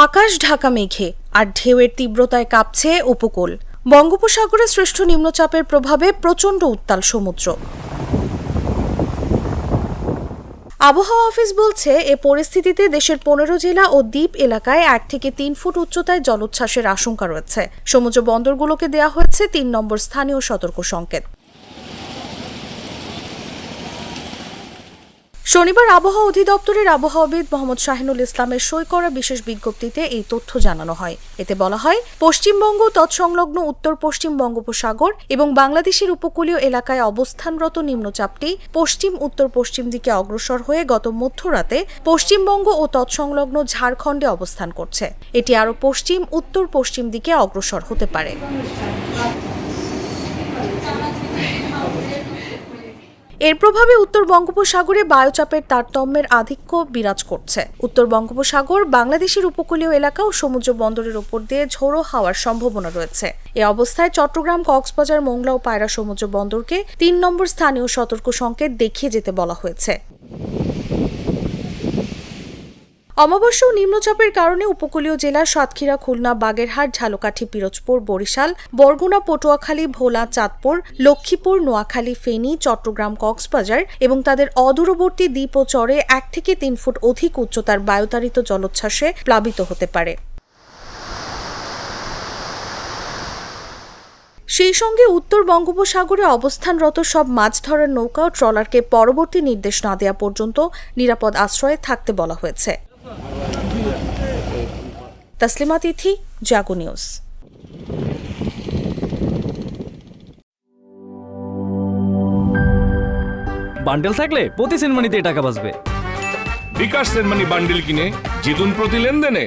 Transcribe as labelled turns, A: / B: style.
A: আকাশ ঢাকা মেঘে আর ঢেউয়ের তীব্রতায় কাঁপছে উপকূল। বঙ্গোপসাগরে সৃষ্ট নিম্নচাপের প্রভাবে প্রচণ্ড উত্তাল সমুদ্র। আবহাওয়া অফিস বলছে, এ পরিস্থিতিতে দেশের 15 জেলা ও দ্বীপ এলাকায় 1 থেকে 3 ফুট উচ্চতায় জলোচ্ছ্বাসের আশঙ্কা রয়েছে। সমুদ্র বন্দরগুলোকে দেওয়া হয়েছে 3 নম্বর স্থানীয় সতর্ক সংকেত। শনিবার আবহাওয়া অধিদপ্তরের আবহাওয়াবিদ মোহাম্মদ শাহিনুল ইসলামের সই করা বিশেষ বিজ্ঞপ্তিতে এই তথ্য জানানো হয়। এতে বলা হয়, পশ্চিমবঙ্গ তৎসংলগ্ন উত্তর পশ্চিম বঙ্গোপসাগর এবং বাংলাদেশের উপকূলীয় এলাকায় অবস্থানরত নিম্নচাপটি পশ্চিম উত্তর পশ্চিম দিকে অগ্রসর হয়ে গত মধ্যরাতে পশ্চিমবঙ্গ ও তৎসংলগ্ন ঝাড়খণ্ডে অবস্থান করছে। এটি আরও পশ্চিম উত্তর পশ্চিম দিকে অগ্রসর হতে পারে। এর প্রভাবে উত্তর বঙ্গোপসাগরে বায়ুচাপের তারতম্যের আধিক্য বিরাজ করছে। উত্তর বঙ্গোপসাগর, বাংলাদেশের উপকূলীয় এলাকা ও সমুদ্র বন্দরের উপর দিয়ে ঝোড়ো হাওয়ার সম্ভাবনা রয়েছে। এ অবস্থায় চট্টগ্রাম, কক্সবাজার, মোংলা ও পায়রা সমুদ্র বন্দরকে 3 নম্বর স্থানীয় সতর্ক সংকেত দেখিয়ে যেতে বলা হয়েছে। অমাবস্যা ও নিম্নচাপের কারণে উপকূলীয় জেলা সাতক্ষীরা, খুলনা, বাগেরহাট, ঝালকাঠি, পিরোজপুর, বরিশাল, বরগুনা, পটুয়াখালী, ভোলা, চাঁদপুর, লক্ষ্মীপুর, নোয়াখালী, ফেনী, চট্টগ্রাম, কক্সবাজার এবং তাদের অদূরবর্তী দ্বীপ ও চরে 1 থেকে 3 ফুট অধিক উচ্চতার বায়ুতাড়িত জলোচ্ছ্বাসে প্লাবিত হতে পারে। সেই সঙ্গে উত্তর বঙ্গোপসাগরে অবস্থানরত সব মাছ ধরার নৌকা ও ট্রলারকে পরবর্তী নির্দেশ না দেওয়া পর্যন্ত নিরাপদ আশ্রয়ে থাকতে বলা হয়েছে। তসলিমা তিথি, জাগো নিউজ।
B: বান্ডেল থাকলে প্রতি সেনমানিতে টাকা বাঁচবে।
C: বিকাশ সেনমানি বান্ডেল কিনে জিতুন প্রতি লেনদেনে।